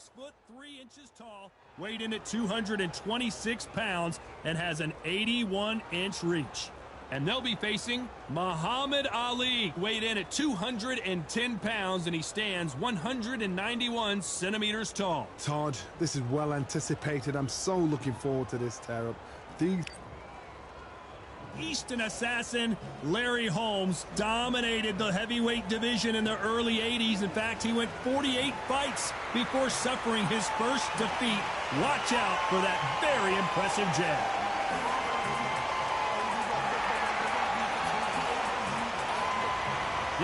6'3" tall, weighed in at 226 pounds, and has an 81-inch reach. And they'll be facing Muhammad Ali, weighed in at 210 pounds, and he stands 191 centimeters tall. Todd, this is well anticipated. I'm so looking forward to this tear-up. Eastern assassin Larry Holmes dominated the heavyweight division in the early 80s. In fact, he went 48 fights before suffering his first defeat. Watch out for that very impressive jab.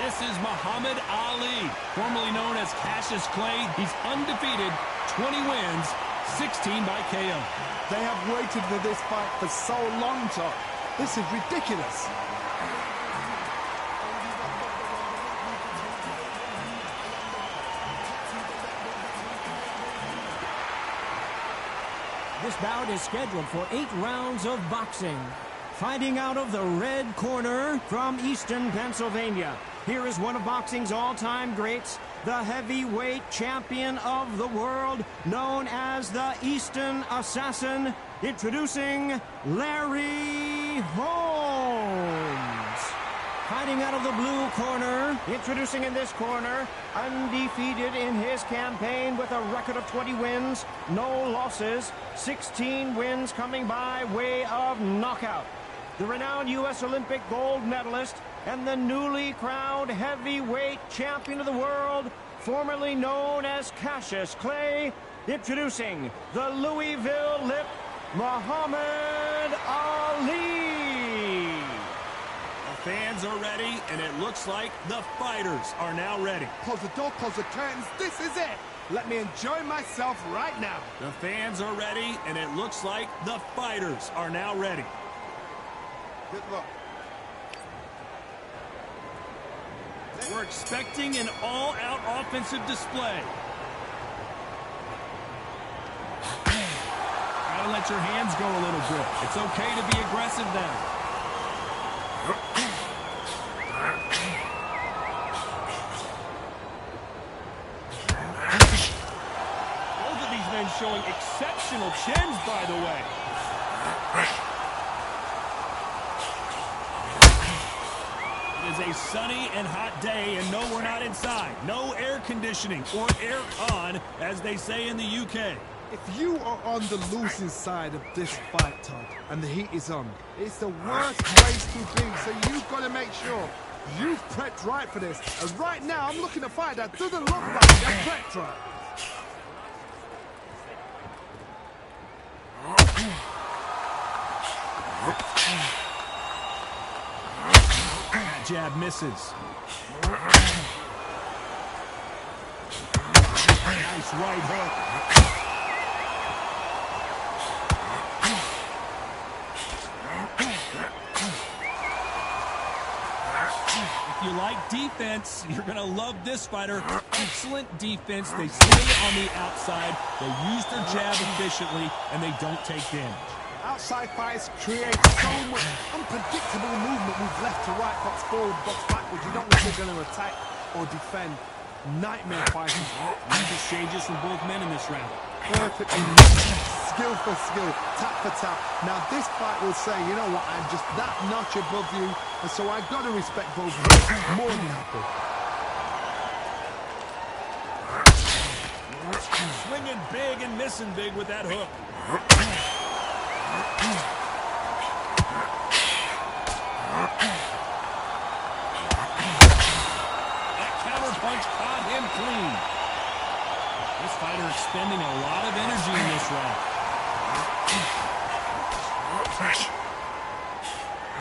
This is Muhammad Ali, formerly known as Cassius Clay. He's undefeated, 20 wins, 16 by KO. They have waited for this fight for so long, Todd. This is ridiculous. This bout is scheduled for 8 rounds of boxing. Fighting out of the red corner from Easton, Pennsylvania, here is one of boxing's all-time greats, the heavyweight champion of the world, known as the Easton Assassin, introducing Larry Holmes. Fighting out of the blue corner, introducing in this corner, undefeated in his campaign with a record of 20 wins, no losses, 16 wins coming by way of knockout. The renowned U.S. Olympic gold medalist and the newly crowned heavyweight champion of the world, formerly known as Cassius Clay, introducing the Louisville Lip, Muhammad Ali. The fans are ready, and it looks like the fighters are now ready. Close the door, close the curtains. This is it. Let me enjoy myself right now. The fans are ready, and it looks like the fighters are now ready. Good luck. We're expecting an all-out offensive display. Gotta let your hands go a little bit. It's okay to be aggressive now. Both of these men showing exceptional chins, by the way. It is a sunny and hot day, and no, we're not inside. No air conditioning or air con, as they say in the UK. If you are on the losing side of this fight, Todd, and the heat is on, it's the worst place to be, so you've got to make sure you've prepped right for this. And right now, I'm looking at a fight that doesn't look like they're prepped right. That jab misses. Nice right hook. If you like defense, you're going to love this fighter. Excellent defense. They stay on the outside. They use their jab efficiently, and they don't take damage. Outside fights create so much unpredictable movement. Move left to right, box forward, box backwards. You don't know if they're going to attack or defend. Nightmare fighting. Huge exchanges from both men in this round. Perfect. Skill for skill, tap for tap. Now this fight will say, you know what, I'm just that notch above you, and so I've got to respect both of you. More than happy. Swinging big and missing big with that hook. That counter punch caught him clean. This fighter expending a lot of energy in this round.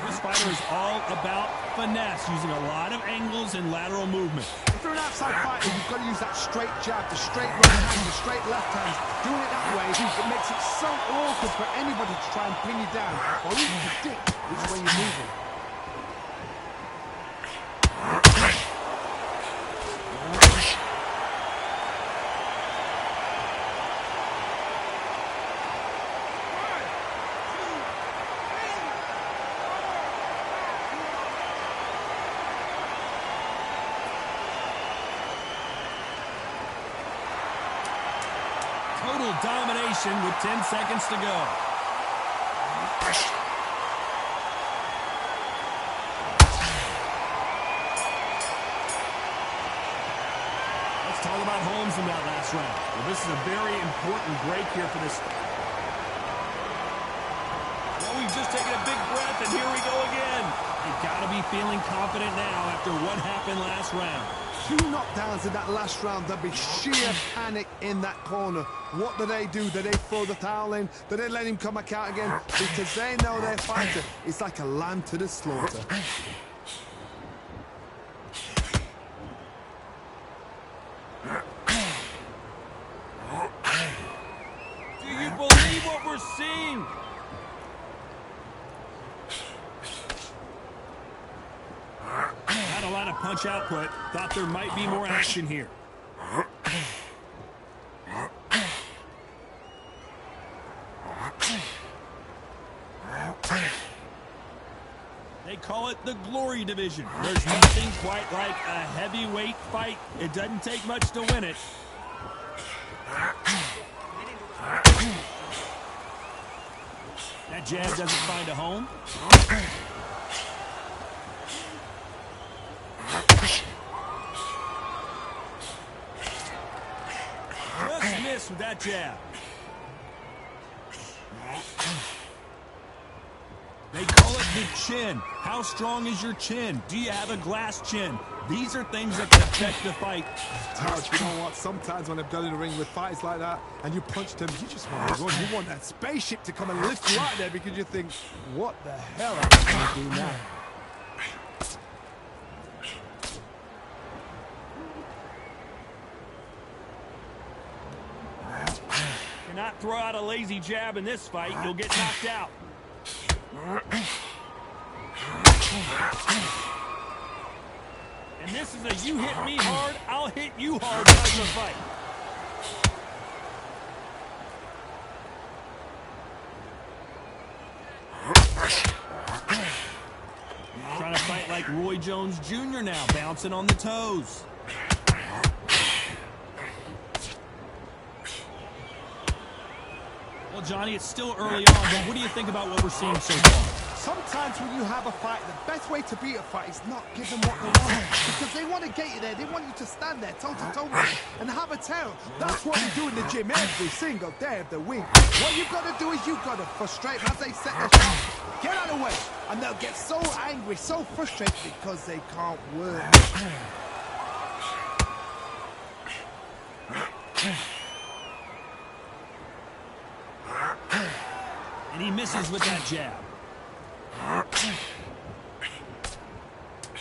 This fighter is all about finesse, using a lot of angles and lateral movement. If you're an outside fighter, you've got to use that straight jab, the straight right hand, the straight left hand. Doing it that way, it makes it so awkward for anybody to try and pin you down, or even predict which way you're moving. Total domination with 10 seconds to go. Let's talk about Holmes in that last round. Well, this is a very important break here for this. Well, we've just taken a big breath, and here we go again. They've got to be feeling confident now after what happened last round. 2 knockdowns in that last round. There'll be sheer panic in that corner. What do? Do they throw the towel in? Do they let him come back out again? Because they know their fighter is like a lamb to the slaughter. Do you believe what we're seeing? Not a lot of punch output. Thought there might be more action here. They call it the glory division. There's nothing quite like a heavyweight fight. It doesn't take much to win it. That jab doesn't find a home. Just missed with that jab. They call it the chin. How strong is your chin? Do you have a glass chin? These are things that can affect the fight. Taj, you know what? Sometimes when I've got in the ring with fights like that and you punch them, you just want to run. You want that spaceship to come and lift you out there because you think, what the hell am I going to do now? Cannot throw out a lazy jab in this fight. You'll get knocked out. And this is a you hit me hard, I'll hit you hard type of fight. Trying to fight like Roy Jones Jr. now, bouncing on the toes. Well, Johnny, it's still early on, but what do you think about what we're seeing so far? Sometimes when you have a fight, the best way to beat a fight is not give them what they want. Because they want to get you there. They want you to stand there toe-to-toe with them and have a tail. That's what they do in the gym every single day of the week. What you've got to do is you've got to frustrate them as they set their shot. Get out of the way. And they'll get so angry, so frustrated because they can't work. And he misses with that jab.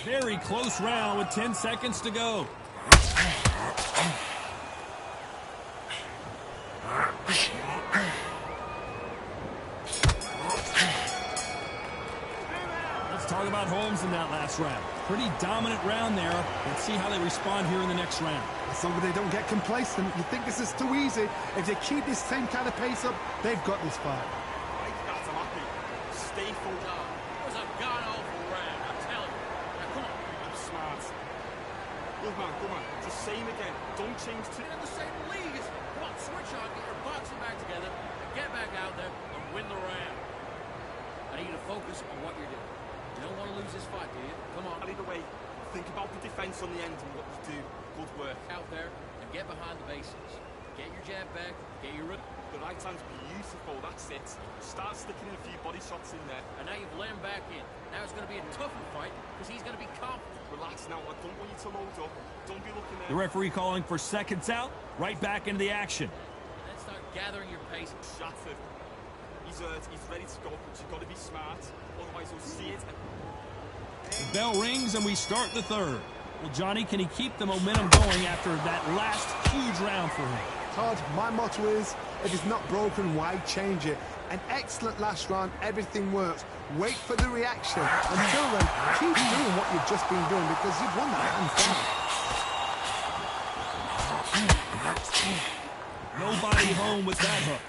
Very close round with 10 seconds to go. Let's talk about Holmes in that last round. Pretty dominant round there. Let's see how they respond here in the next round. As long as they don't get complacent, you think this is too easy. If they keep this same kind of pace up, they've got this fight. Stay full down. It was a god-awful round, I'm telling you. Now, come on. I'm smart. Good man, good man. Just same again. Don't change to... You're in the same league as me. Come on, switch on, get your boxing back together, and get back out there and win the round. I need you to focus on what you're doing. You don't want to lose this fight, do you? Come on. Either way, think about the defense on the end and what you do. Good work. Out there and get behind the basics. Get your jab back, get your... The right hand's beautiful, that's it. Start sticking in a few body shots in there. And now you've let him back in. Now it's going to be a tougher fight because he's going to be confident. Relax now, I don't want you to load up. Don't be looking there. The referee calling for seconds out, right back into the action. And then start gathering your pace. Shattered. He's hurt, he's ready to go, but you've got to be smart. Otherwise you'll see it. The bell rings and we start the third. Well, Johnny, can he keep the momentum going after that last huge round for him? Todd, my motto is, if it's not broken, why change it? An excellent last round, everything works. Wait for the reaction. Until then, keep doing what you've just been doing because you've won that hands down. Nobody home with that hook.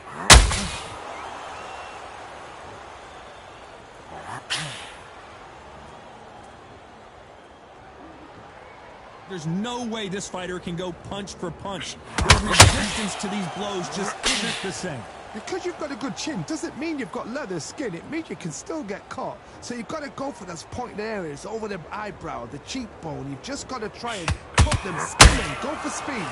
There's no way this fighter can go punch for punch. The resistance to these blows just isn't the same. Because you've got a good chin doesn't mean you've got leather skin. It means you can still get caught. So you've got to go for those pointed areas over the eyebrow, the cheekbone. You've just got to try and cut them, skin them, go for speed.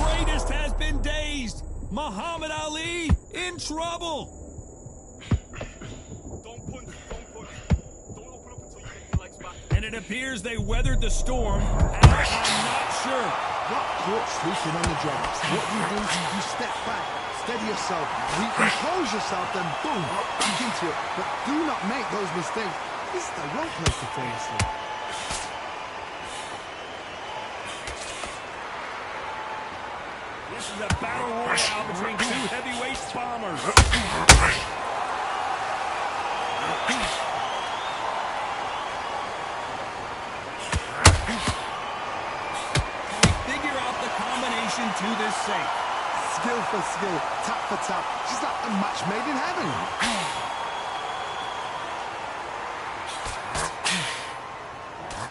Greatest has been dazed. Muhammad Ali in trouble. Don't punch, don't punch. Don't open up until you get your legs back. And it appears they weathered the storm. How, I'm not sure. Got caught sleeping on the jobs. What you do is you step back, steady yourself, recompose yourself, then boom, back into it. But do not make those mistakes. This is the wrong place to fall asleep. This is a battle royale between two heavyweight bombers. To this safe. Skill for skill, tap for tap. She's like a match made in heaven.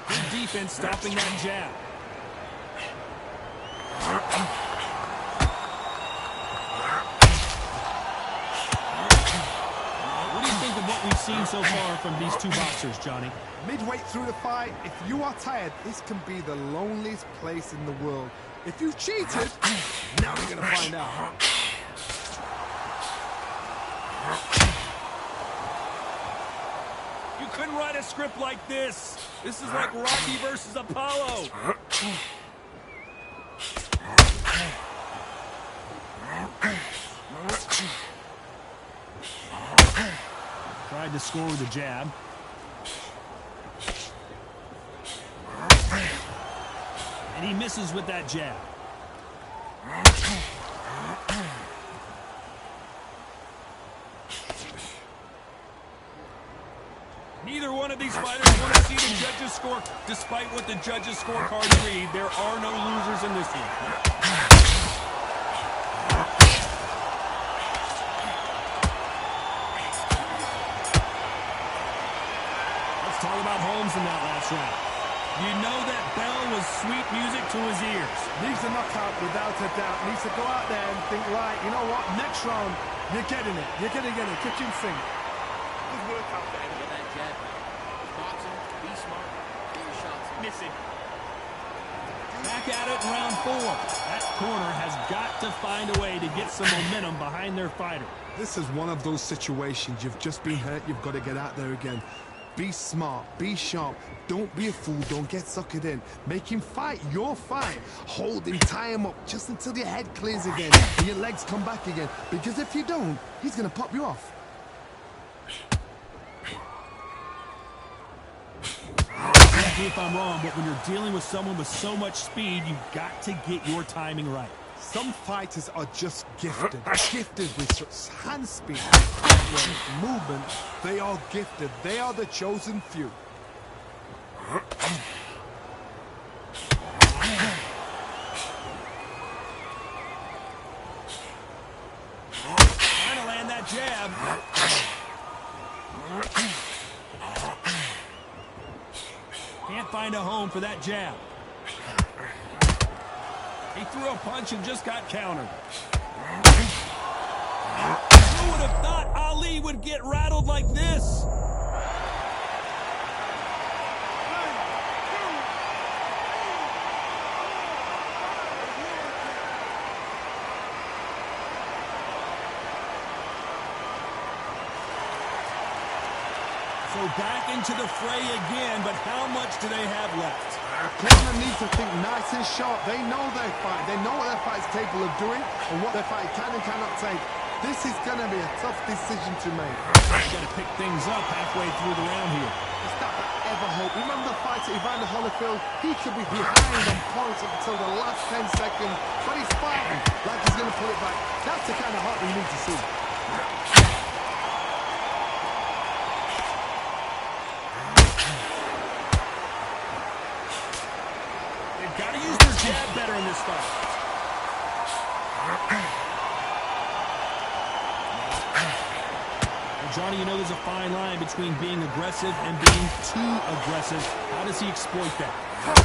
Good defense stopping that jab. What do you think of what we've seen so far from these two boxers, Johnny? Midway through the fight, if you are tired, this can be the loneliest place in the world. If you've cheated, now you're going to find out. You couldn't write a script like this. This is like Rocky versus Apollo. Tried to score with a jab. And he misses with that jab. Neither one of these fighters want to see the judges score. Despite what the judges' scorecards read, there are no losers in this one. Let's talk about Holmes in that last round. You know that bell was sweet music to his ears. Needs a knockout without a doubt. Needs to go out there and think, right, you know what, next round, you're getting it. You're going to get it. Kitchen sink. Good work out there. Get that jab back. Boxing, be smart, get your shots. Missing. Back at it in round 4. That corner has got to find a way to get some momentum behind their fighter. This is one of those situations. You've just been hurt. You've got to get out there again. Be smart, be sharp, don't be a fool, don't get suckered in. Make him fight your fight. Hold him, tie him up, just until your head clears again and your legs come back again. Because if you don't, he's gonna pop you off. Correct me if I'm wrong, but when you're dealing with someone with so much speed, you've got to get your timing right. Some fighters are just gifted with such hand speed, footwork, movement. They are gifted. They are the chosen few. Trying to land that jab. Can't find a home for that jab. He threw a punch and just got countered. Who would have thought Ali would get rattled like this? So back into the fray again, but how much do they have left? Corner needs to think nice and sharp. They know their fight. They know what their fight's capable of doing and what their fight can and cannot take. This is going to be a tough decision to make. Got to pick things up halfway through the round here. Is that ever hope? Remember the fight at Evander Holyfield? He could be behind on points up until the last 10 seconds, but he's fighting like he's going to pull it back. That's the kind of heart we need to see. Got to use their jab better in this fight. Johnny, you know there's a fine line between being aggressive and being too aggressive. How does he exploit that? Look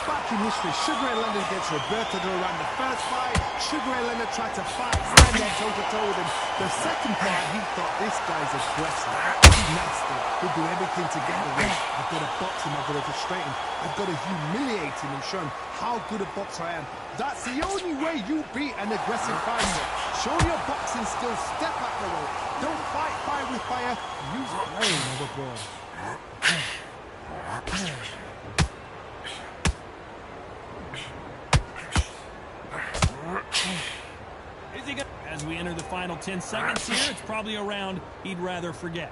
back in history. Sugar Ray Leonard against Roberto Duran. The first fight, Sugar Ray Leonard tried to fight, stand there toe-to-toe with him. The second fight, he thought, this guy's aggressive. He's nasty. He'll do everything to get the win. I've got to box him. I've got to frustrate him. I've got to humiliate him and show him how good a boxer I am. That's the only way you beat an aggressive fighter. Show your boxing skills. Step out the way. Don't fight fire with fire. Use brain overboard. As we enter the final 10 seconds here, it's probably a round he'd rather forget.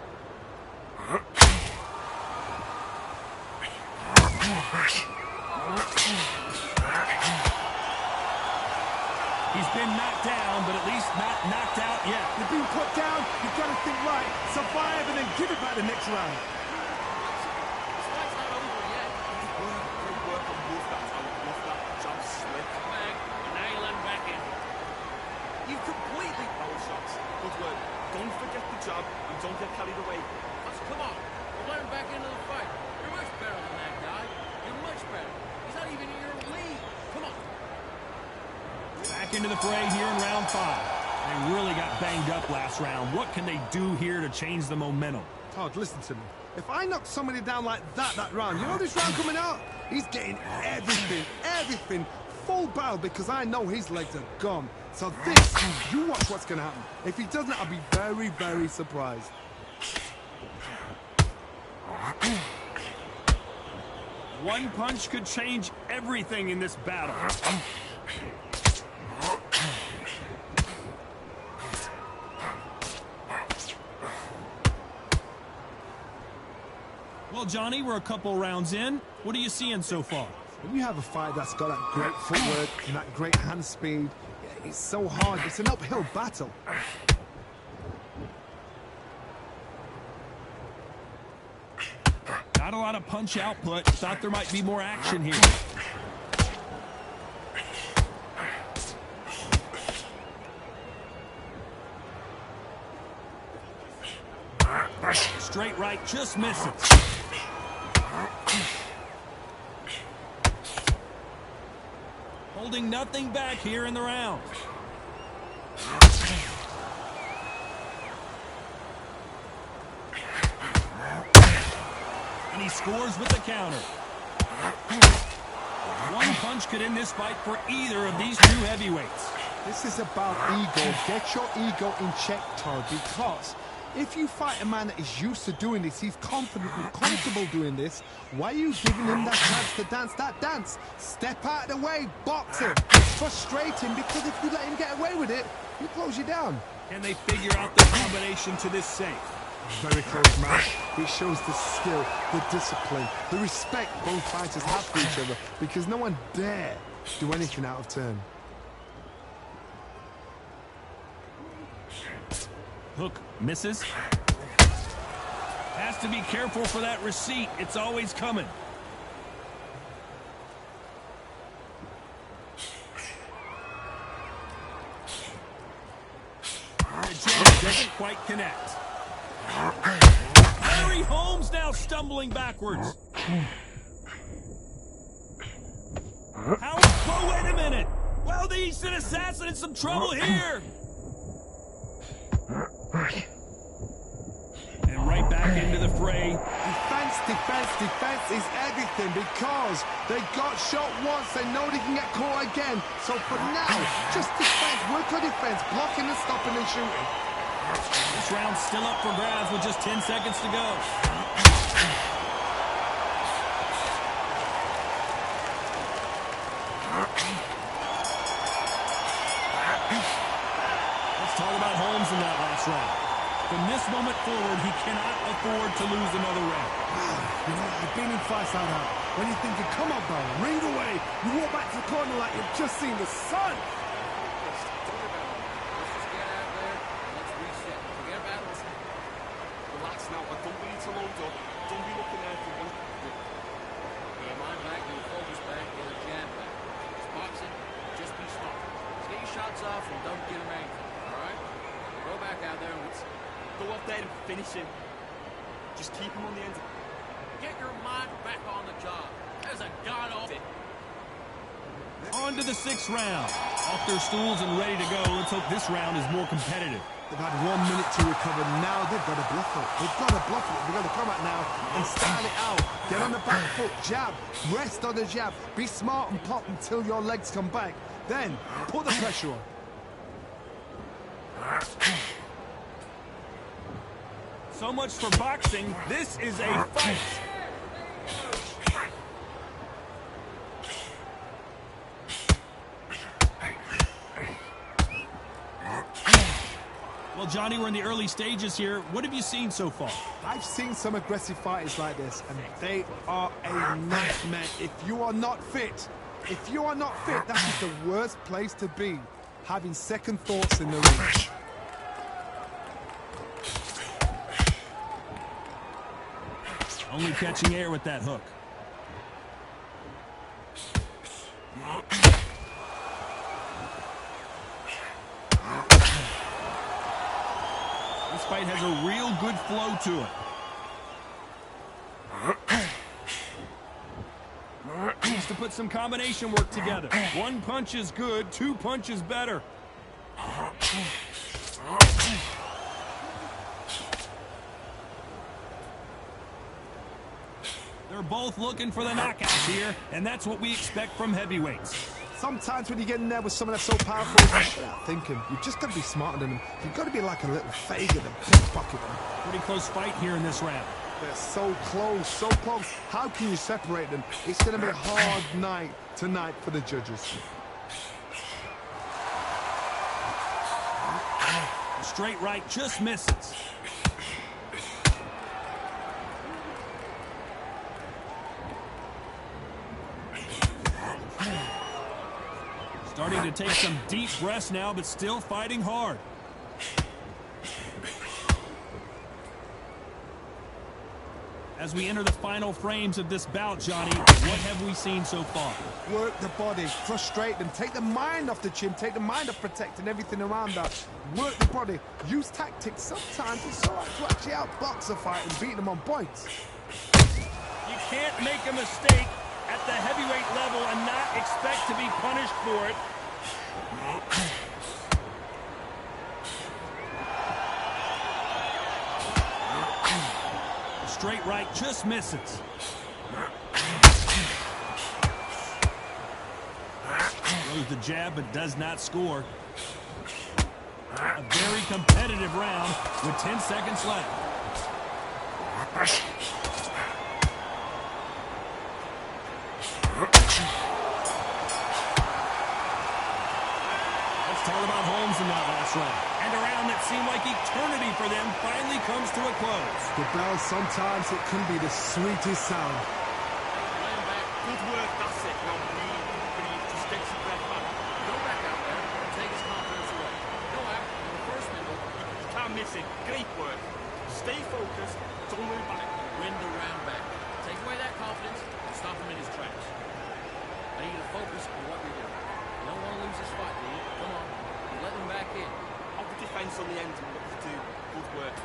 He's been knocked down, but at least not knocked out yet. You've been put down, you've got to think right, survive, and then give it back the next round. This fight's not over yet. Great work on both that time. Love that jump slip. Back, and now you let him back in. You completely power shots. Good work. Don't forget the jab and don't get carried away. Come on, we'll let him back into the fight. You're much better than that guy. You're much better. He's not even in your league. Come on. Back into the fray here in round 5. They really got banged up last round. What can they do here to change the momentum? Todd, listen to me. If I knock somebody down like that round, you know this round coming out? He's getting everything, full barrel, because I know his legs are gone. So this, you watch what's going to happen. If he doesn't, I'll be very, very surprised. One punch could change everything in this battle. Well, Johnny, we're a couple rounds in. What are you seeing so far? When you have a fight that's got that great footwork and that great hand speed, it's so hard. It's an uphill battle. Not a lot of punch output. Thought there might be more action here. Straight right just misses. Holding nothing back here in the round. And he scores with the counter. One punch could end this fight for either of these two heavyweights. This is about ego. Get your ego in check, Todd, because if you fight a man that is used to doing this, he's confident and comfortable doing this, why are you giving him that chance to dance that dance? Step out of the way, box him. It's frustrating because if you let him get away with it, he'll close you down. Can they figure out the combination to this safe? Very close match. It shows the skill, the discipline, the respect both fighters have for each other, because no one dare do anything out of turn. Hook misses. Has to be careful for that receipt. It's always coming. The jab doesn't quite connect. Larry Holmes now stumbling backwards. Oh, wait a minute. Well, the Eastern Assassin in some trouble here. And right back into the fray. Defense is everything, because they got shot once, they know they can get caught again. So for now, just defense, work on defense, blocking and stopping and shooting. This round's still up for grabs with just 10 seconds to go. Let's talk about Holmes in that last round. From this moment forward, he cannot afford to lose another round. You know, I've been in fights like that. When you're thinking, come on, bro, ring away. You walk back to the corner like you've just seen the sun. Let's just get out there and let's reset. Forget about it. Relax now. I don't need to load up. Don't be looking there for one. Get your mind back, get your focus back, get your jab back. It's boxing. Just be smart. Just get your shots off and don't get them angry. All right? Go back out there and let's Go out there and finish him. Just keep him on the end. Get your mind back on the job. There's a god-awful... On to the 6th round. Off their stools and ready to go. Let's hope this round is more competitive. They've had 1 minute to recover. Now they've got to bluff it. They've got to bluff it. They've got to come out now and style it out. Get on the back foot, jab. Rest on the jab. Be smart and pop until your legs come back. Then put the pressure on. So much for boxing. This is a fight. Well, Johnny, we're in the early stages here. What have you seen so far? I've seen some aggressive fighters like this, and they are a nightmare. If you are not fit, that is the worst place to be, having second thoughts in the ring. Only catching air with that hook. This fight has a real good flow to it. Needs to put some combination work together. 1 punch is good, 2 punches better. They're both looking for the knockouts here, and that's what we expect from heavyweights. Sometimes when you get in there with someone that's so powerful, without thinking, you've just got to be smarter than them. You've got to be like a little faggot and pickpocket them. Pretty close fight here in this round. They're so close, so close. How can you separate them? It's going to be a hard night tonight for the judges. Straight right just misses. Starting to take some deep breaths now, but still fighting hard. As we enter the final frames of this bout, Johnny, what have we seen so far? Work the body, frustrate them, take the mind off the chin, take the mind off protecting everything around that. Work the body, use tactics. Sometimes it's all right to actually outbox a fight and beat them on points. You can't make a mistake at the heavyweight level and not expect to be punished for it. Straight right just misses. Throws the jab but does not score. A very competitive round with 10 seconds left. Let's talk about Holmes in that last round. And a round that seemed like eternity for them finally comes to a close. The bell, sometimes it can be the sweetest sound. Good work, that's it. Now breathe, just get your breath back. Go back out there and take his confidence away. Go out in the first minute. You can't miss it. Great work. Stay focused, don't move back. Win the round back. Take away that confidence and stop him in his tracks. I need you to focus on what you're doing. You don't want to lose this fight, do you? Come on. You let them back in. Out the defense on the end, what you do. Good work.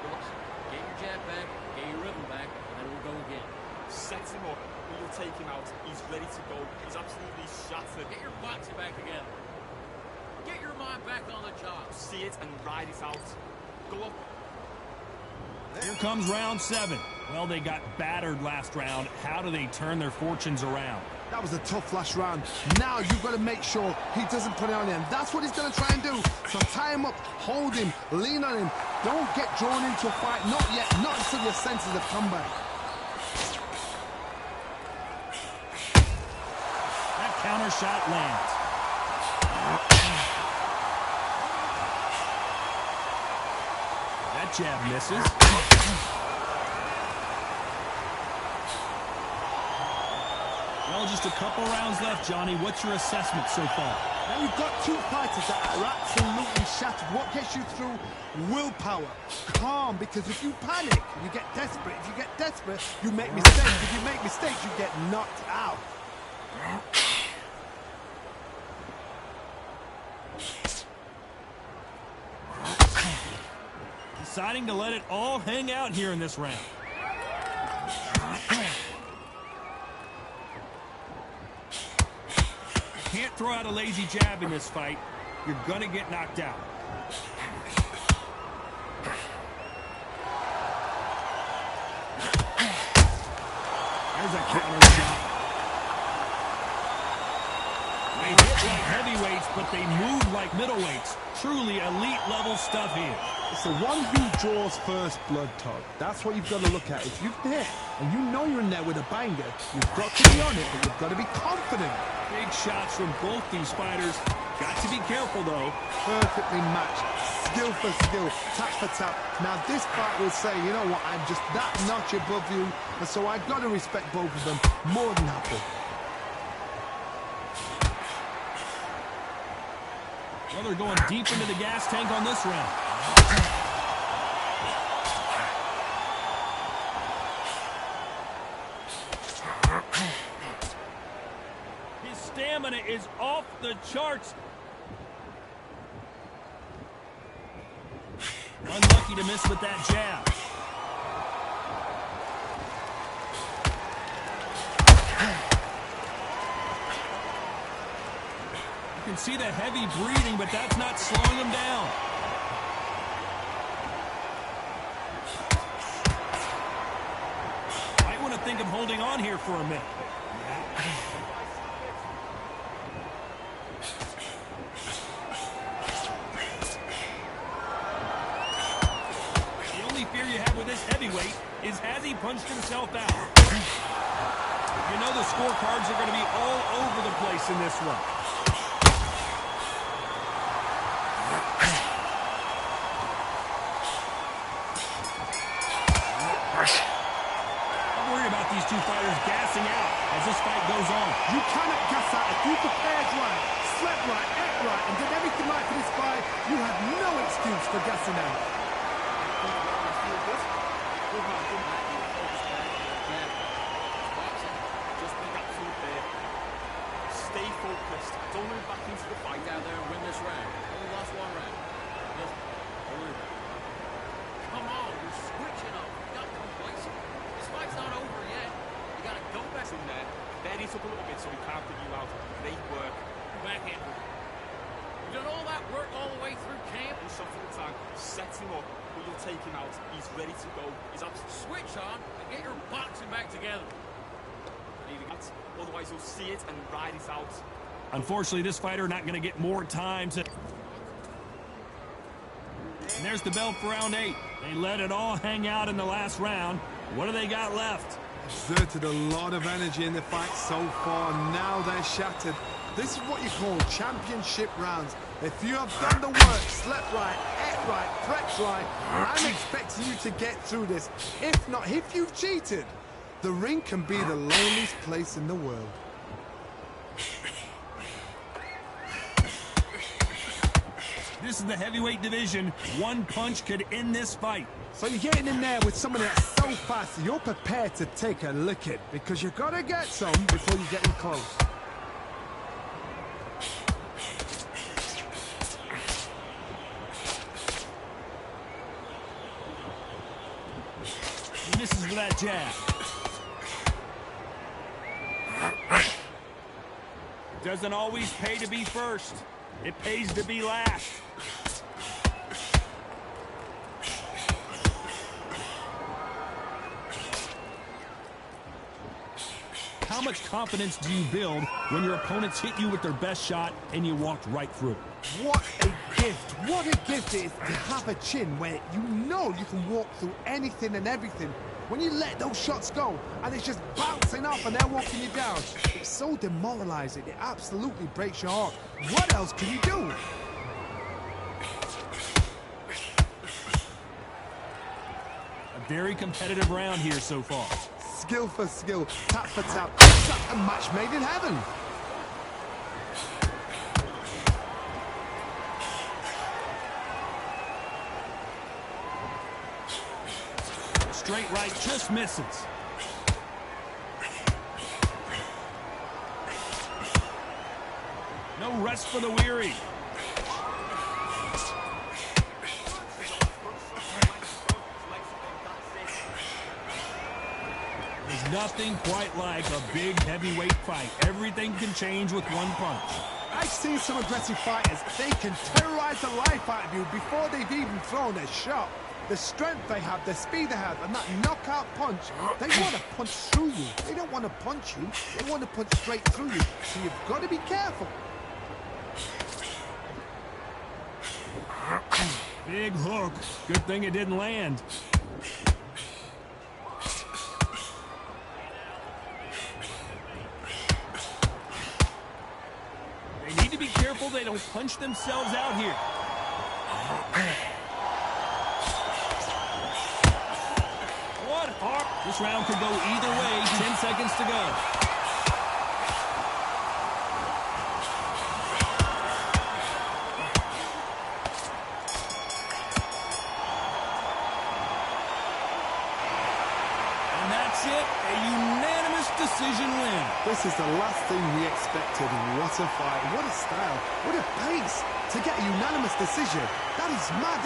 Relax. Get your jab back, get your rhythm back, and then we'll go again. Set him up, and you'll take him out. He's ready to go. He's absolutely shattered. Get your boxing back together. Get your mind back on the job. See it and ride it out. Go up. Here comes round 7. Well, they got battered last round. How do they turn their fortunes around? That was a tough last round. Now you've got to make sure he doesn't put it on him. That's what he's going to try and do. So tie him up, hold him, lean on him. Don't get drawn into a fight. Not yet. Not until your senses have come back. That counter shot lands. That jab misses. Well, just a couple rounds left, Johnny. What's your assessment so far? Now you've got two fighters that are absolutely shattered. What gets you through? Willpower. Calm, because if you panic, you get desperate. If you get desperate, you make mistakes. If you make mistakes, you get knocked out. deciding to let it all hang out here in this round. Can't throw out a lazy jab in this fight. You're going to get knocked out. There's a counter shot. They hit like heavyweights, but they move like middleweights. Truly elite level stuff here. It's the one who draws first blood, Todd. That's what you've got to look at. If you've hit and you know you're in there with a banger, you've got to be on it, but you've got to be confident. Big shots from both these fighters. Got to be careful, though. Perfectly matched. Skill for skill. Tap for tap. Now, this fight will say, you know what, I'm just that notch above you, and so I've got to respect both of them more than happy. Well, they're going deep into the gas tank on this round. His stamina is off the charts. Unlucky to miss with that jab. You can see the heavy breathing, but that's not slowing him down. Might want to think of holding on here for a minute. The only fear you have with this heavyweight is has he punched himself out? You know the scorecards are going to be all over the place in this one. These two fighters gassing out as this fight goes on. You cannot gas out. If you prepared right, slept right, ate right, and did everything right for this fight, you have no excuse for gassing out. Just be absolute there. Stay focused. Don't move back into the fight. Out there and win this round. Only lost one round. Just don't worry about it. Come on, you're switching up. You got complacent. This fight's not over yet. You got to go back in there. Bury it up a little bit so he can't put you out. Great work. back in. You've done all that work all the way through camp. One shot at a time. Set him up. But you'll take him out. He's ready to go. He's absolutely Switch on and get your boxing back together. Otherwise, he'll see it and ride it out. Unfortunately, this fighter not going to get more time to... And there's the bell for round 8. They let it all hang out in the last round. What do they got left? Exerted a lot of energy in the fight so far. Now they're shattered. This is what you call championship rounds. If you have done the work, slept right, ate right, prepped right, I'm expecting you to get through this. If not, if you've cheated, the ring can be the loneliest place in the world. This is the heavyweight division. One punch could end this fight. So you're getting in there with somebody that's so fast, you're prepared to take a licking because you've got to get some before you get in close. He misses with that jab. Doesn't always pay to be first. It pays to be last. How much confidence do you build when your opponents hit you with their best shot and you walked right through? What a gift. What a gift it is to have a chin where you know you can walk through anything and everything. When you let those shots go and it's just bouncing off and they're walking you down, it's so demoralizing. It absolutely breaks your heart. What else can you do? A very competitive round here so far. Skill for skill, tap for tap. It's like a match made in heaven. Straight right just misses. No rest for the weary. Nothing quite like a big heavyweight fight. Everything can change with one punch. I've seen some aggressive fighters. They can terrorize the life out of you before they've even thrown a shot. The strength they have, the speed they have, and that knockout punch, they want to punch through you. They don't want to punch you. They want to punch straight through you. So you've got to be careful. Big hook. Good thing it didn't land. They need to be careful they don't punch themselves out here. What hard. This round could go either way. 10 seconds to go. That's it, a unanimous decision win. This is the last thing we expected. What a fight, what a style, what a pace to get a unanimous decision. That is mad.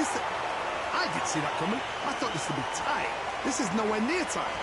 I didn't see that coming. I thought this would be tight. This is nowhere near tight.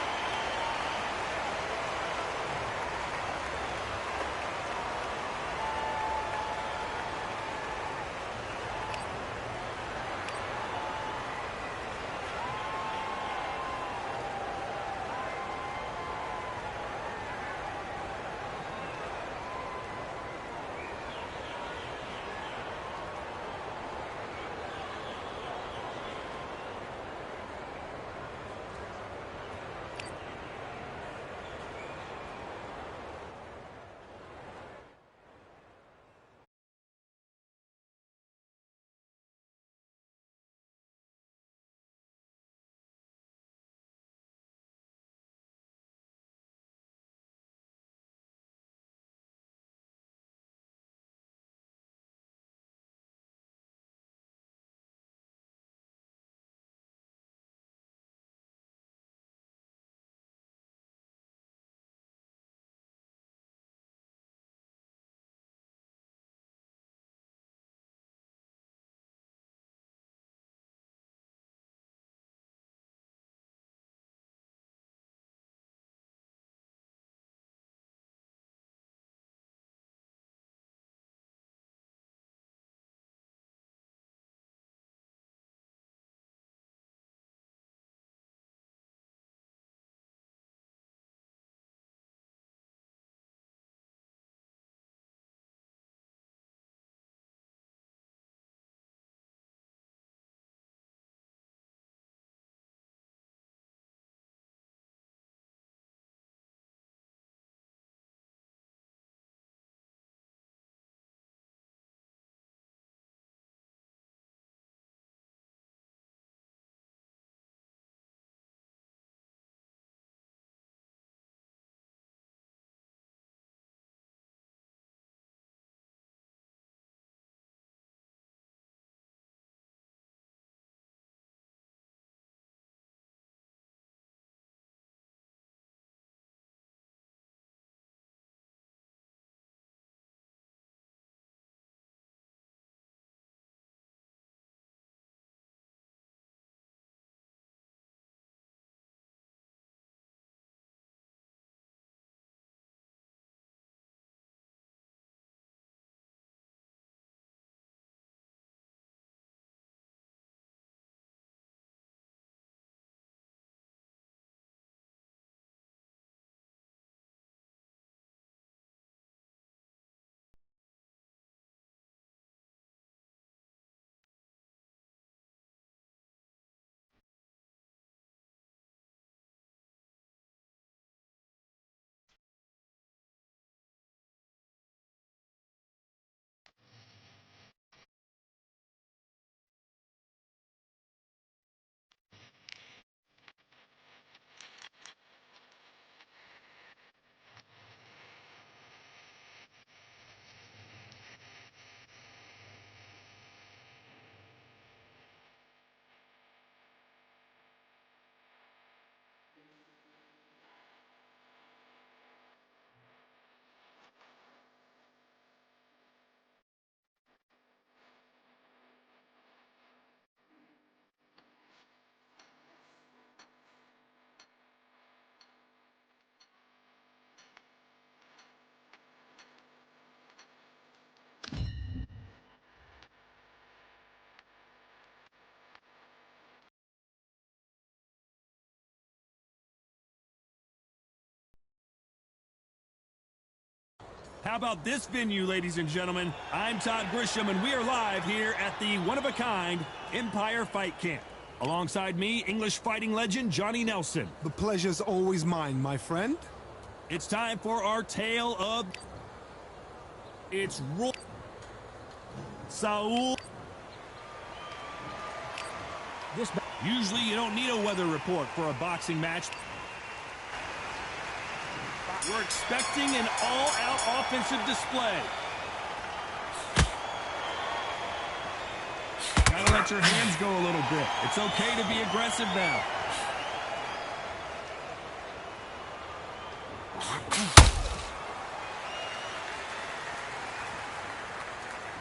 How about this venue, ladies and gentlemen? I'm Todd Grisham, and we are live here at the one-of-a-kind Empire Fight Camp. Alongside me, English fighting legend Johnny Nelson. The pleasure's always mine, my friend. It's time for our tale of... It's Saul. Usually you don't need a weather report for a boxing match. We're expecting an all-out offensive display. Gotta let your hands go a little bit. It's okay to be aggressive now.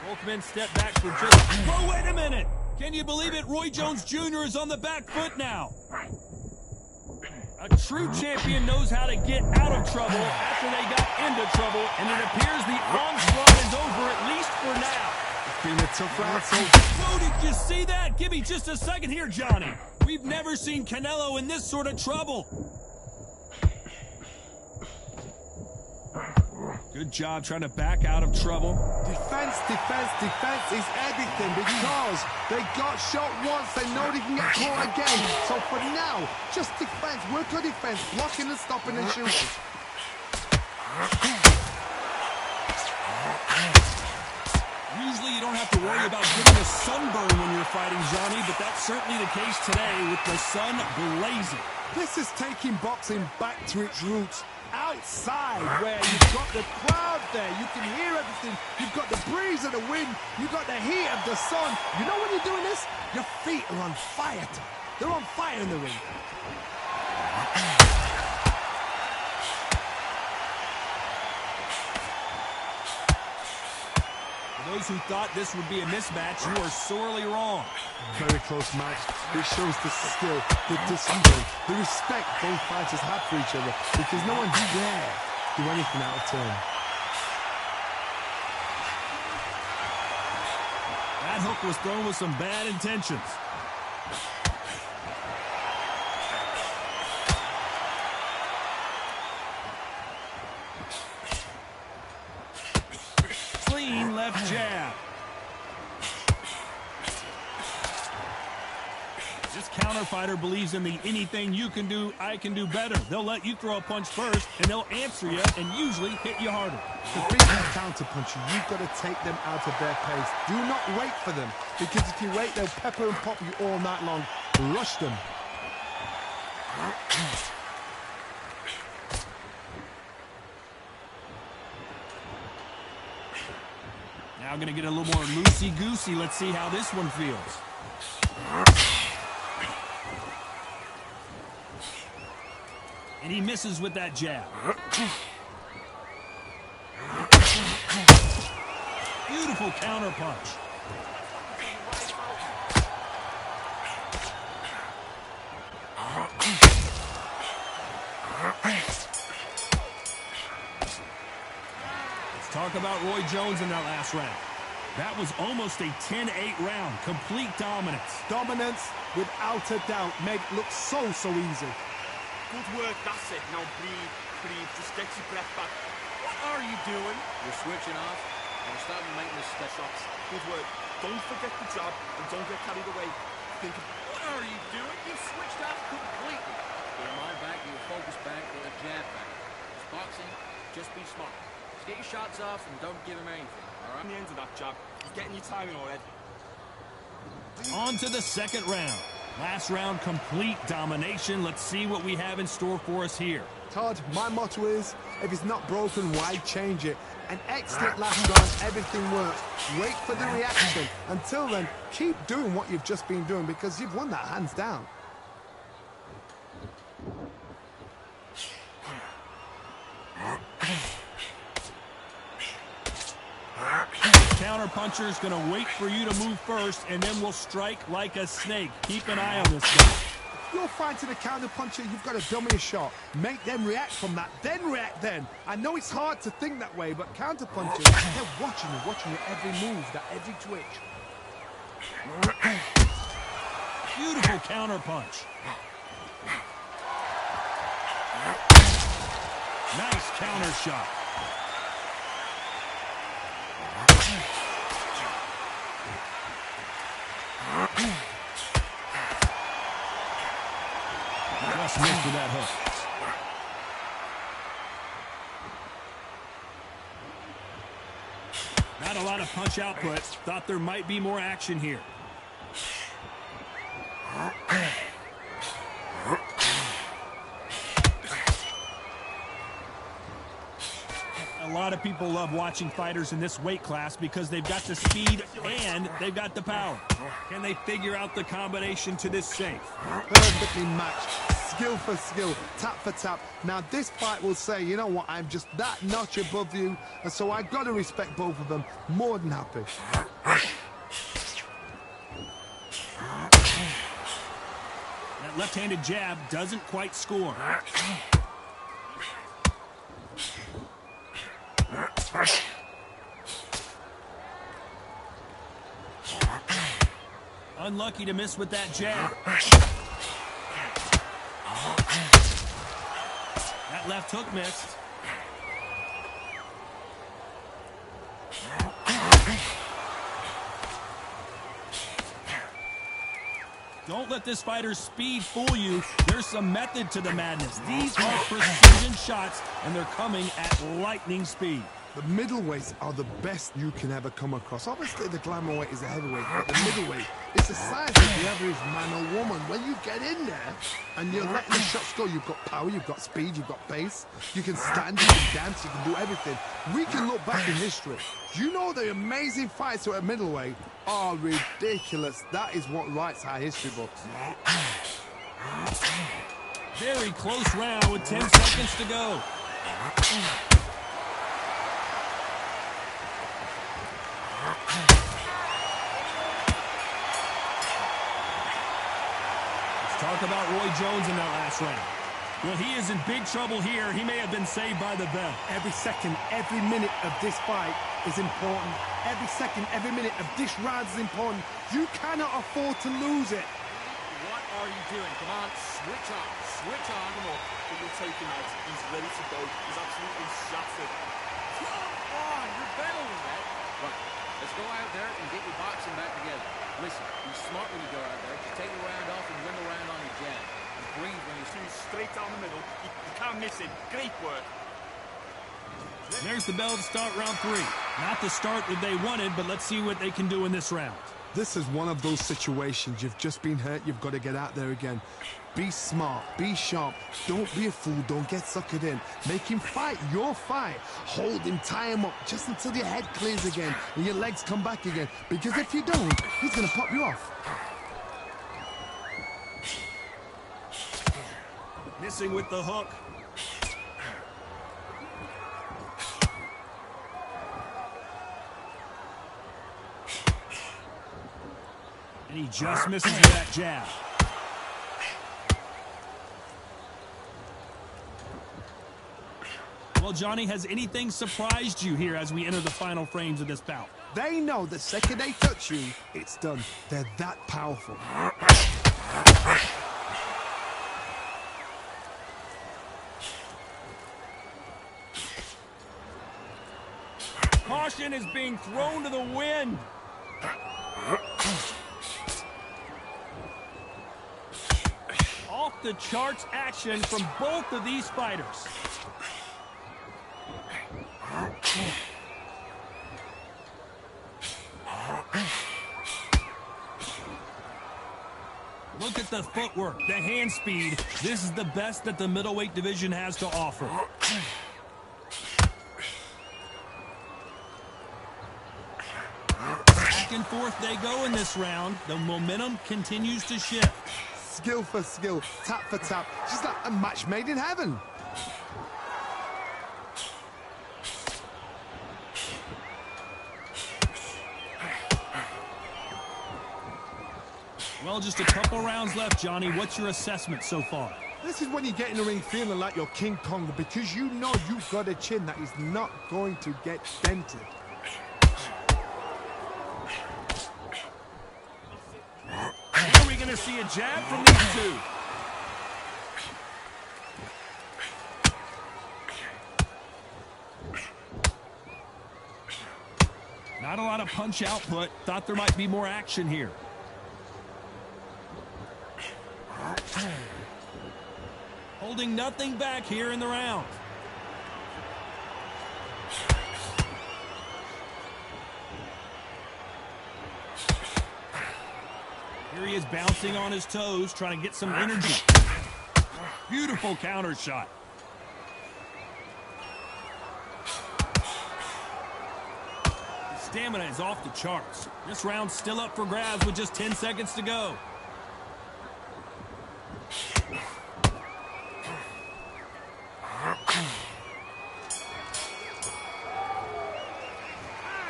Both men step back for just... Oh, wait a minute! Can you believe it? Roy Jones Jr. is on the back foot now. A true champion knows how to get out of trouble after they got into trouble, and it appears the onslaught is over, at least for now. It's been a tough round, so... Whoa, did you see that? Give me just a second here, Johnny. We've never seen Canelo in this sort of trouble. Good job trying to back out of trouble. Defense is everything because they got shot once. They know they can get caught again. So for now, just defense. Work on defense. Blocking and stopping and shooting. Usually you don't have to worry about getting a sunburn when you're fighting, Johnny, but that's certainly the case today with the sun blazing. This is taking boxing back to its roots. Outside, where you've got the crowd there, you can hear everything. You've got the breeze of the wind, you've got the heat of the sun. You know when you're doing this? Your feet are on fire, Tom. They're on fire in the ring. For those who thought this would be a mismatch, you are sorely wrong. Very close match. It shows the skill, the discipline, the respect both fighters have for each other because no one dare do anything out of turn. That hook was thrown with some bad intentions. Clean left jab. This counter fighter believes in the anything you can do, I can do better. They'll let you throw a punch first, and they'll answer you and usually hit you harder. To beat that counter puncher, you've got to take them out of their pace. Do not wait for them, because if you wait, they'll pepper and pop you all night long. Rush them. Now going to get a little more loosey-goosey. Let's see how this one feels. And he misses with that jab. Beautiful counter punch. Let's talk about Roy Jones in that last round. That was almost a 10-8 round. Complete dominance. Dominance, without a doubt, made it look so easy. Good work, that's it. Now breathe, just get your breath back. What are you doing? You're switching off. I'm starting making the step shots. Good work. Don't forget the jab and don't get carried away. Think of... What are you doing? You switched off completely. Get your mind back, your focus back, get a jab back. It's boxing, just be smart. Just get your shots off and don't give him anything, all right? On the end of that jab, you're getting your timing already. On to the second round. Last round, complete domination. Let's see what we have in store for us here. Todd, my motto is, if it's not broken, why change it? An excellent last round, everything works. Wait for the reaction. Until then, keep doing what you've just been doing because you've won that hands down. Counter puncher is going to wait for you to move first, and then we'll strike like a snake. Keep an eye on this guy. If you're fighting a counter puncher, you've got to dummy a shot. Make them react from that, then react then. I know it's hard to think that way, but counter punchers, they're watching you every move, that every twitch. Beautiful counter punch. Nice counter shot. just missed with that hook. Not a lot of punch output. Thought there might be more action here. A lot of people love watching fighters in this weight class because they've got the speed and they've got the power. Can they figure out the combination to this safe? Perfectly matched. Skill for skill, tap for tap. Now this fight will say, you know what, I'm just that notch above you, and so I got to respect both of them. More than happy. That left-handed jab doesn't quite score. Unlucky to miss with that jab. That left hook missed. Don't let this fighter's speed fool you. There's some method to the madness. These are precision shots, and they're coming at lightning speed. The middleweights are the best you can ever come across. Obviously, the glamour weight is a heavyweight, but the middleweight is the size of the average man or woman. When you get in there and you're letting the shots go, you've got power, you've got speed, you've got pace. You can stand, you can dance, you can do everything. We can look back in history. You know the amazing fights at middleweight are ridiculous. That is what writes our history books. Very close round with 10 seconds to go. Talk about Roy Jones in that last round. Well, he is in big trouble here. He may have been saved by the bell. Every second, every minute of this fight is important. Every second, every minute of this round is important. You cannot afford to lose it. What are you doing? Come on, switch on. Switch on. Come on, but you'll take him out. He's ready to go. He's absolutely shattered. Come on, you're better than that. Right, let's go out there and get your boxing back together. Listen, be smart when you go out there. Just take the round off and win the round on your jab. And breathe when you shoot Straight down the middle. You can't miss it. Great work. There's the bell to start round 3. Not the start that they wanted, but let's see what they can do in this round. This is one of those situations. You've just been hurt. You've got to get out there again. Be smart. Be sharp. Don't be a fool. Don't get suckered in. Make him fight your fight. Hold him. Tie him up just until your head clears again and your legs come back again. Because if you don't, he's going to pop you off. Missing with the hook. And he just misses with that jab. Well, Johnny, has anything surprised you here as we enter the final frames of this bout? They know the second they touch you, it's done. They're that powerful. Caution is being thrown to the wind. Off the charts action from both of these fighters. Look at the footwork, the hand speed. This is the best that the middleweight division has to offer. Back and forth they go in this round. The momentum continues to shift. Skill for skill, tap for tap. Just like a match made in heaven. Well, just a couple rounds left, Johnny. What's your assessment so far? This is when you get in the ring feeling like you're King Kong because you know you've got a chin that is not going to get dented. Are we going to see a jab from these two? Not a lot of punch output. Thought there might be more action here. holding nothing back here in the round. Here he is bouncing on his toes, trying to get some energy. Beautiful counter shot. His stamina is off the charts. This round's still up for grabs with just 10 seconds to go.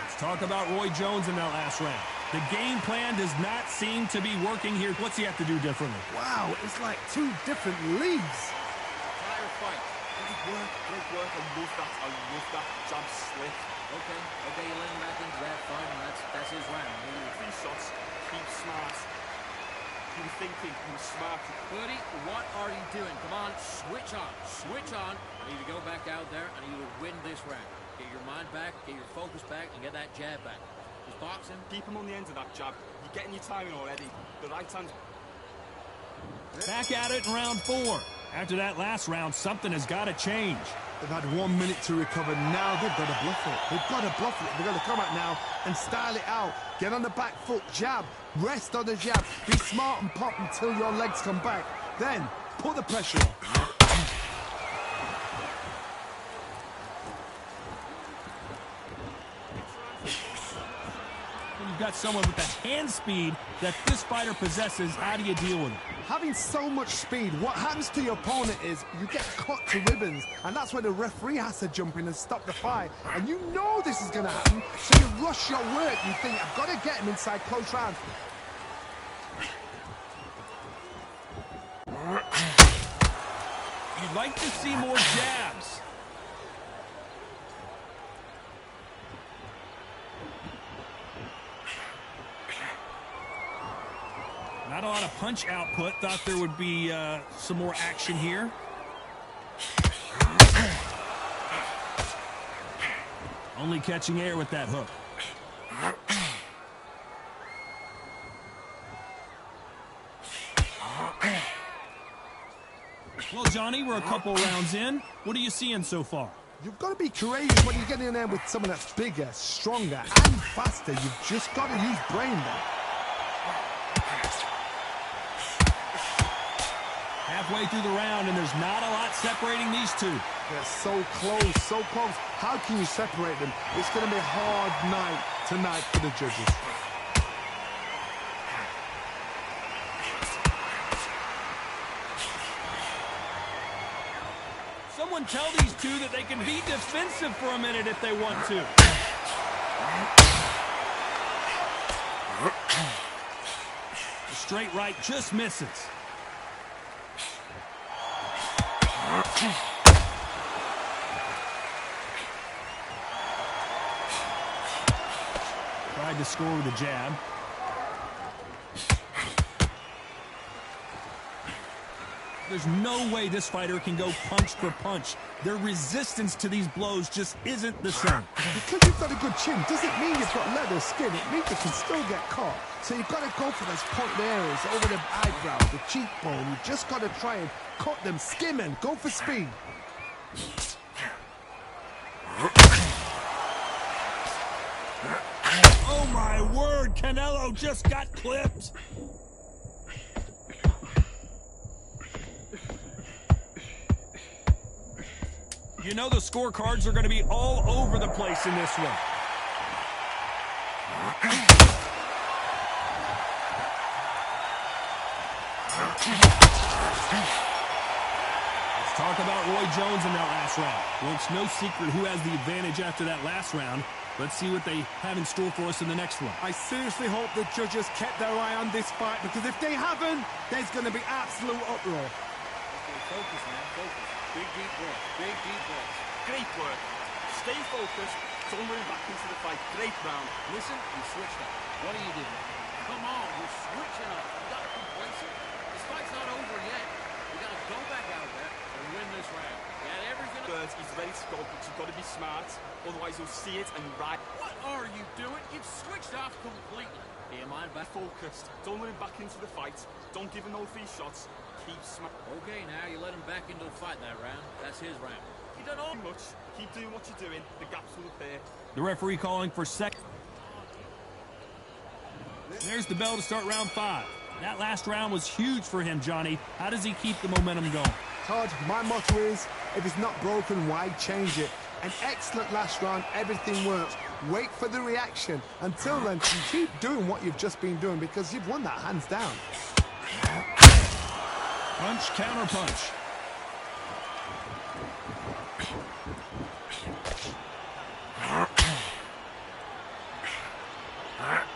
Let's talk about Roy Jones in that last round. The game plan does not seem to be working here. What's he have to do differently? Wow, it's like two different leagues. Entire fight. Great work. I love that jab slip. Okay, you let him back into that fight, and that's his round. 3 shots. Keep smart. Keep thinking. Keep smart. Buddy, what are you doing? Come on, switch on. Switch on. I need to go back out there. I need to win this round. Get your mind back, get your focus back, and get that jab back. Just boxing. Keep him on the end of that jab. You're getting your timing already. The right hand. Back at it in round 4. After that last round, something has got to change. They've had 1 minute to recover. Now they've got to bluff it. They've got to bluff it. They've got to come out now and style it out. Get on the back foot, jab. Rest on the jab. Be smart and pop until your legs come back. Then put the pressure on. When you've got someone with the hand speed that this fighter possesses, how do you deal with it? Having so much speed, what happens to your opponent is you get cut to ribbons, and that's where the referee has to jump in and stop the fight. And you know this is going to happen, so you rush your work. You think, I've got to get him inside close rounds. You'd like to see more jabs. Not a lot of punch output. Thought there would be some more action here. Only catching air with that hook. Well, Johnny, we're a couple rounds in. What are you seeing so far? You've got to be courageous when you get in there with someone that's bigger, stronger, and faster. You've just got to use brain there. Halfway through the round, and there's not a lot separating these two. They're so close, so close. How can you separate them? It's going to be a hard night tonight for the judges. Someone tell these two that they can be defensive for a minute if they want to. The straight right just misses. Tried to score with a jab. There's no way this fighter can go punch for punch. Their resistance to these blows just isn't the same. Because you've got a good chin doesn't mean you've got leather skin. It means you can still get caught. So you've got to go for those point areas over the eyebrow, the cheekbone. You've just got to try and cut them, skim and go for speed. Oh my word, Canelo just got clipped. You know the scorecards are going to be all over the place in this one. Let's talk about Roy Jones in that last round. Well, it's no secret who has the advantage after that last round. Let's see what they have in store for us in the next one. I seriously hope the judges kept their eye on this fight, because if they haven't, there's going to be absolute uproar. Okay, focus, man, focus. Big deep breath, big deep breath. Great work. Stay focused. Don't run back into the fight. Great round. Listen, you switched up. What are you doing? Come on, you're switching up. You got to be complacent. This fight's not over yet. You got to go back out there and win this round. You got everything. He's ready to go, but you've got to be smart. Otherwise, you'll see it and right. What are you doing? You've switched off completely. Get your mind back. Focused. Don't run him back into the fight. Don't give him no free shots. keep smashing. Okay, now you let him back into the fight that round. That's his round. You don't know much. Keep doing what you're doing. The gaps will appear. The referee calling for second. There's the bell to start round 5. That last round was huge for him, Johnny. How does he keep the momentum going? Todd, my motto is, if it's not broken, why change it? An excellent last round, everything works. Wait for the reaction. Until then, keep doing what you've just been doing because you've won that hands down. Punch, counter punch.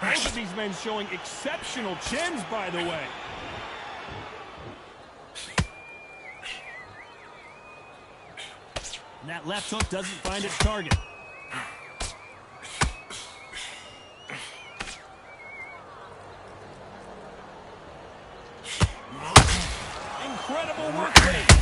Both of these men showing exceptional chins, by the way. And that left hook doesn't find its target. Incredible work rate.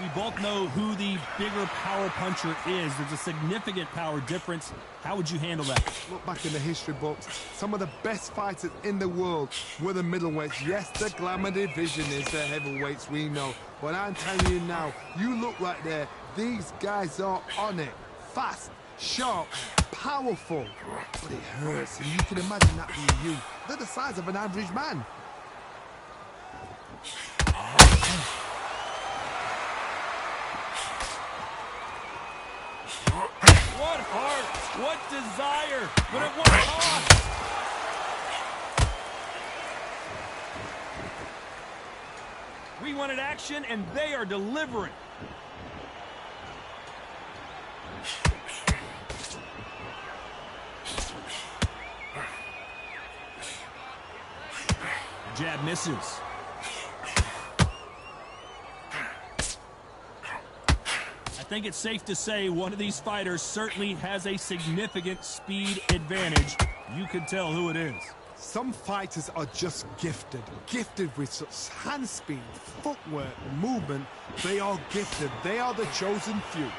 We both know who the bigger power puncher is. There's a significant power difference. How would you handle that? Look back in the history books. Some of the best fighters in the world were the middleweights. Yes, the glamour division is the heavyweights, we know. But I'm telling you now, you look right there. These guys are on it. Fast, sharp, powerful. But it hurts, and you can imagine that being you. They're the size of an average man. What heart, what desire, but at what cost? We wanted action, and they are delivering. Jab misses. I think it's safe to say one of these fighters certainly has a significant speed advantage. You can tell who it is. Some fighters are just gifted. Gifted with such hand speed, footwork, movement. They are gifted. They are the chosen few.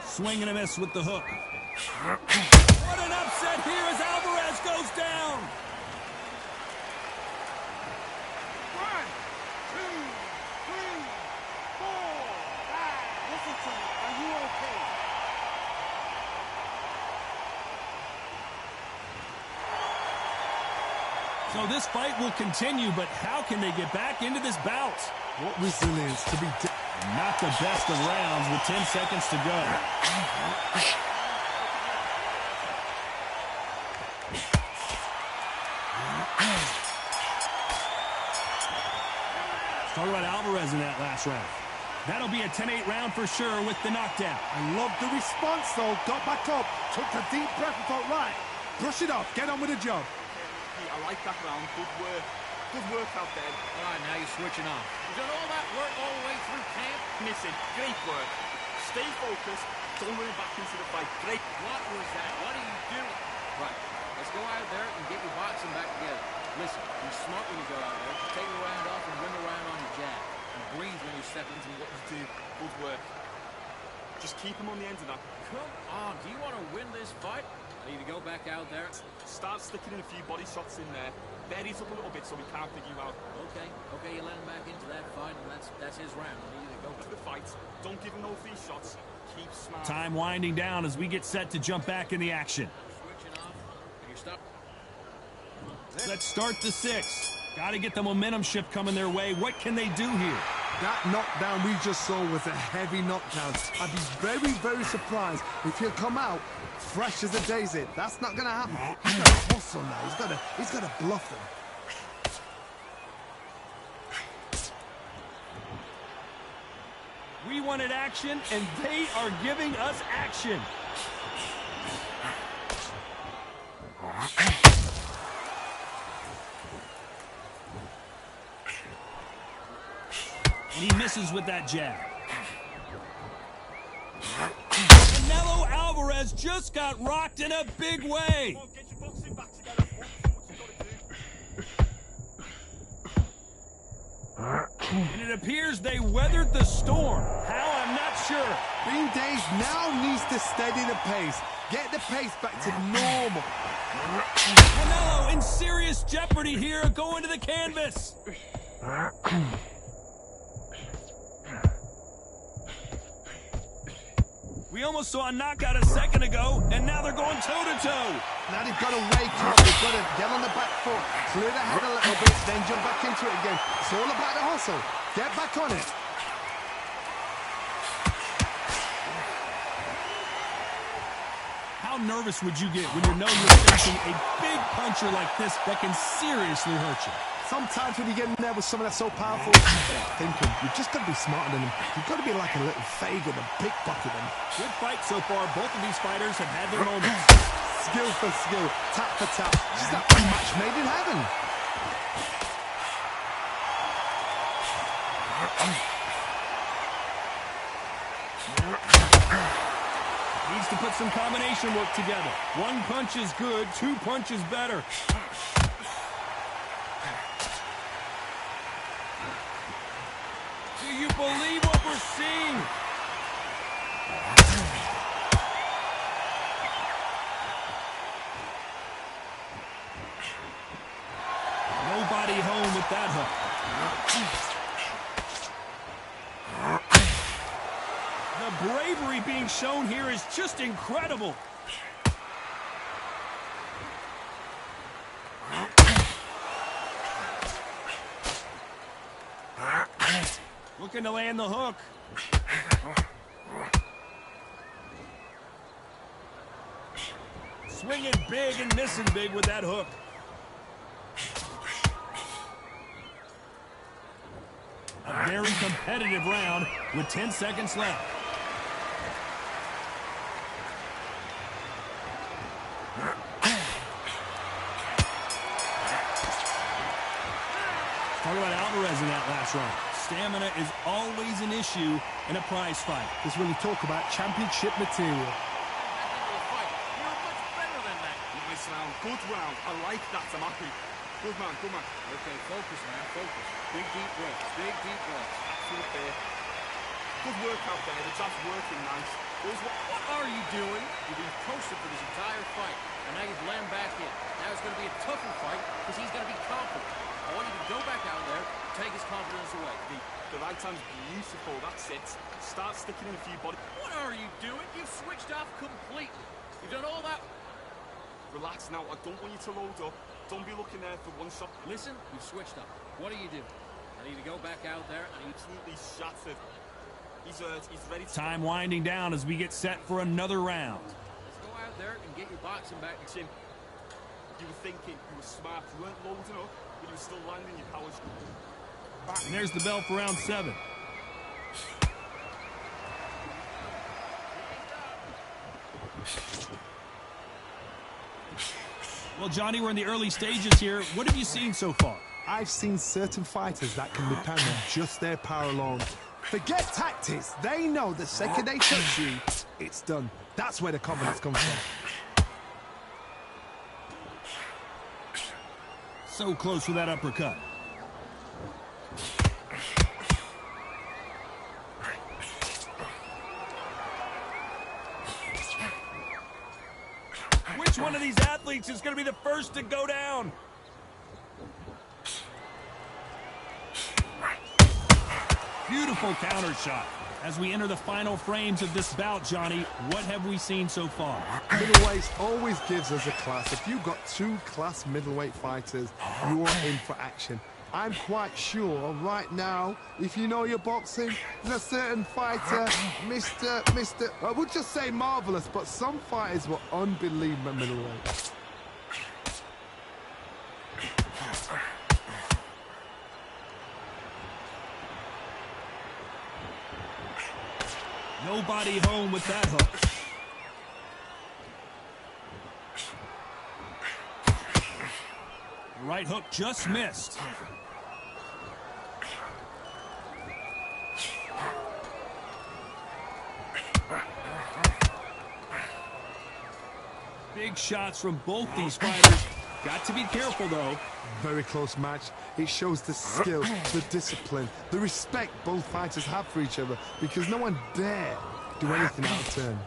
Swing and a miss with the hook. What an upset here as Alvarez goes down. 1, 2, 3, 4, 5. Listen to me. Are you okay? So this fight will continue, but how can they get back into this bout? What resilience to be... Not the best of rounds with 10 seconds to go. Talk about Alvarez in that last round. That'll be a 10-8 round for sure with the knockdown. I love the response, though. Got back up, took a deep breath and thought, right, brush it off, get on with the job. I like that round. Good work. Good work out there. All right, now you're switching off. You've done all that work all the way through camp. Missing. Great work. Stay focused. Don't run back into the fight. Great. What was that? What are you doing? Right. Let's go out there and get your boxing back together. Listen, you're smart when you go out there. Take the round off and win the round on your jab. And breathe when you step into what you do. Good work. Just keep him on the end of that. Come on. Do you want to win this fight? I need to go back out there. Start sticking in a few body shots in there. Buries up a little bit so we can't pick you out. Okay, you let him back into that fight, and that's his round. I need you to go. To the fight. Don't give him no free shots. Keep smart. Time winding down as we get set to jump back in the action. Switching off, and you're stuck. Let's start the 6th. Got to get the momentum shift coming their way. What can they do here? That knockdown we just saw was a heavy knockdown. I'd be very, very surprised if he'll come out fresh as a daisy. That's not going to happen. He's got to hustle now. He's got to bluff them. We wanted action, and they are giving us action. And he misses with that jab. Canelo Alvarez just got rocked in a big way. Come on, get your boxing back together. What you got to do. And it appears they weathered the storm. How, I'm not sure. Bean Dave now needs to steady the pace. Get the pace back to normal. Canelo in serious jeopardy here, going to the canvas. We almost saw a knockout a second ago, and now they're going toe-to-toe. Now they've got to wake up. They've got to get on the back foot, clear the head a little bit, then jump back into it again. It's all about the hustle. Get back on it. How nervous would you get when you know you're facing a big puncher like this that can seriously hurt you? Sometimes when you get in there with someone that's so powerful, thinking, you've just got to be smarter than them. You've got to be like a little Fagin and pickpocket them. Good fight so far. Both of these fighters have had their moments. Skill for skill, tap for tap. Just that match made in heaven. Needs to put some combination work together. One punch is good, two punches better. Do you believe what we're seeing? Nobody home with that hook. The bravery being shown here is just incredible. Looking to land the hook. Swinging big and missing big with that hook. A very competitive round with 10 seconds left. Talk about Alvarez in that last round. Stamina is always an issue in a prize fight. This is when you talk about championship material. You're much better than that. Nice round. Good round. I like that. I'm happy. Good man. Good man. Okay, focus, man. Focus. Big, deep breaths. Big, deep breaths. Absolute fair. Good work out there. The jab's working nice. What are you doing? You've been posted for this entire fight, and now you've landed back in. Now it's going to be a tougher fight because he's going to be confident. I want you to go back out there, take his confidence away. The right hand's beautiful. That's it. Start sticking in a few body. What are you doing? You've switched off completely. You've done all that. Relax now. I don't want you to load up. Don't be looking there for one shot. Listen, you've switched up. What do you do? I need to go back out there. I need to... Absolutely shattered. He's ready to... Time winding down as we get set for another round. Let's go out there and get your boxing back. Jim, you were thinking, you were smart, you weren't loading up, but you were still landing your powers. And there's the bell for round 7. Well, Johnny, we're in the early stages here. What have you seen so far? I've seen certain fighters that can depend on just their power alone. Forget tactics. They know the second they touch you, it's done. That's where the confidence comes from. So close with that uppercut. Which one of these athletes is going to be the first to go down? Beautiful counter shot. As we enter the final frames of this bout, Johnny, what have we seen so far? Middleweight always gives us a class. If you've got two class middleweight fighters, you are in for action. I'm quite sure right now, if you know your boxing, there's a certain fighter, I would just say marvelous, but some fighters were unbelievable middleweight. Nobody home with that hook. The right hook just missed. Big shots from both these fighters. Got to be careful, though. Very close match. It shows the skill, the discipline, the respect both fighters have for each other, because no one dare do anything out of turn.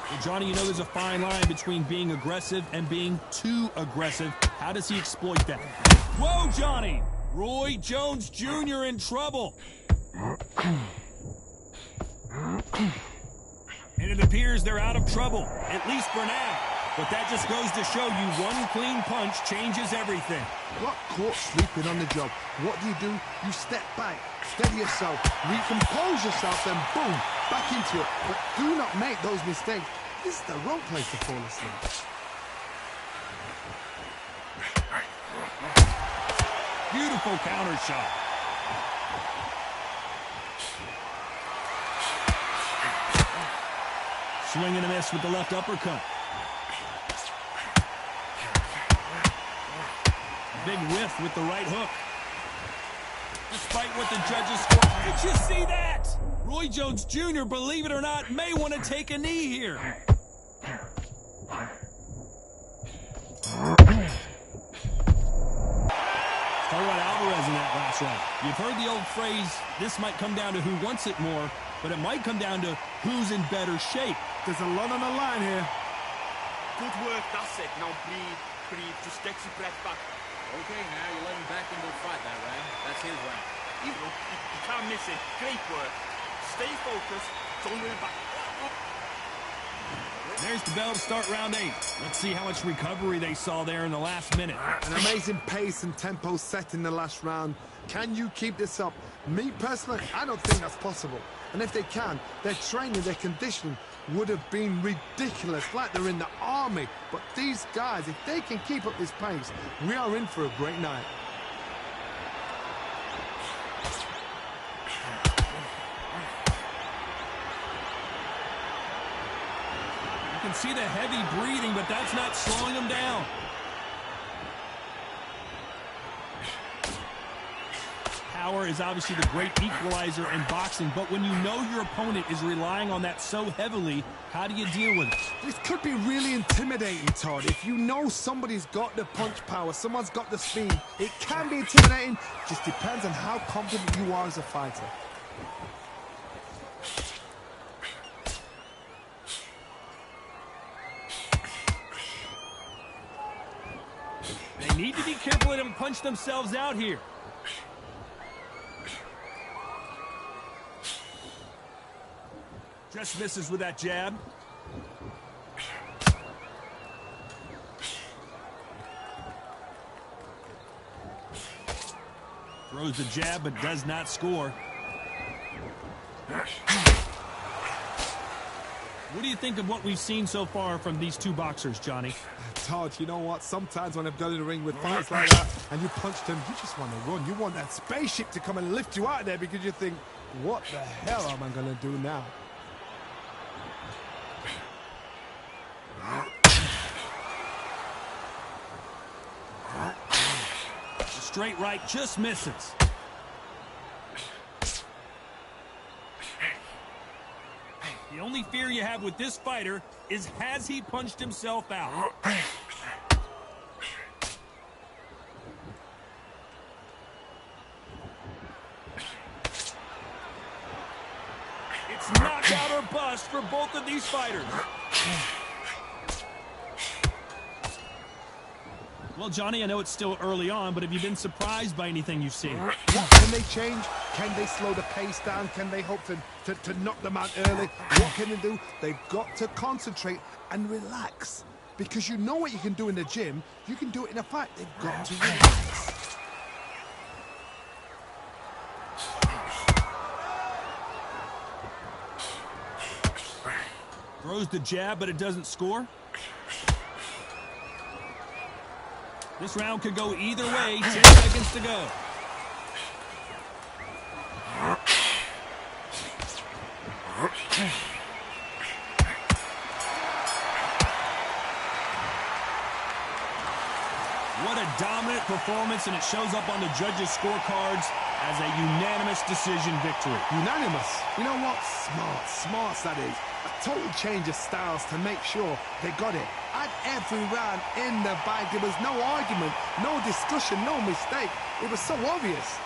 Well, Johnny, you know there's a fine line between being aggressive and being too aggressive. How does he exploit that? Whoa, Johnny! Roy Jones Jr. in trouble. And it appears they're out of trouble, at least for now. But that just goes to show you one clean punch changes everything. Got caught sleeping on the job. What do? You step back, steady yourself, recompose yourself, then boom, back into it. But do not make those mistakes. This is the wrong place to fall asleep. Beautiful counter shot. Swing and a miss with the left uppercut. Big whiff with the right hook. Despite what the judges scored. Did you see that? Roy Jones Jr., believe it or not, may want to take a knee here. Talk about Alvarez in that last round. You've heard the old phrase, this might come down to who wants it more, but it might come down to who's in better shape. There's a lot on the line here. Good work, that's it. Now breathe, just get your breath back. Okay, now you let him back into the fight that round. That's his round. You can't miss it. Great work. Stay focused. Don't worry back. There's the bell to start round 8. Let's see how much recovery they saw there in the last minute. An amazing pace and tempo set in the last round. Can you keep this up? Me personally, I don't think that's possible. And if they can, their training, their conditioning would have been ridiculous, like they're in the army. But these guys, if they can keep up this pace, we are in for a great night. You can see the heavy breathing, but that's not slowing them down. Power is obviously the great equalizer in boxing, but when you know your opponent is relying on that so heavily, how do you deal with it? This could be really intimidating, Todd. If you know somebody's got the punch power, someone's got the speed, it can be intimidating. Just depends on how confident you are as a fighter. They need to be careful and punch themselves out here. Just misses with that jab. Throws the jab, but does not score. What do you think of what we've seen so far from these two boxers, Johnny? Todd, you know what? Sometimes when I've done in the ring with fights like that, and you punch them, you just want to run. You want that spaceship to come and lift you out of there because you think, what the hell am I going to do now? Straight right just misses. The only fear you have with this fighter is, has he punched himself out? It's knockout or bust for both of these fighters. Well, Johnny, I know it's still early on, but have you been surprised by anything you've seen? What can they change? Can they slow the pace down? Can they hope to knock them out early? What can they do? They've got to concentrate and relax. Because you know what you can do in the gym, you can do it in a fight. They've got to relax. Throws the jab, but it doesn't score. This round could go either way. 10 seconds to go. What a dominant performance, and it shows up on the judges' scorecards as a unanimous decision victory. Unanimous. You know what? Smart that is. A total change of styles to make sure they got it. At every round in the bag, there was no argument, no discussion, no mistake. It was so obvious.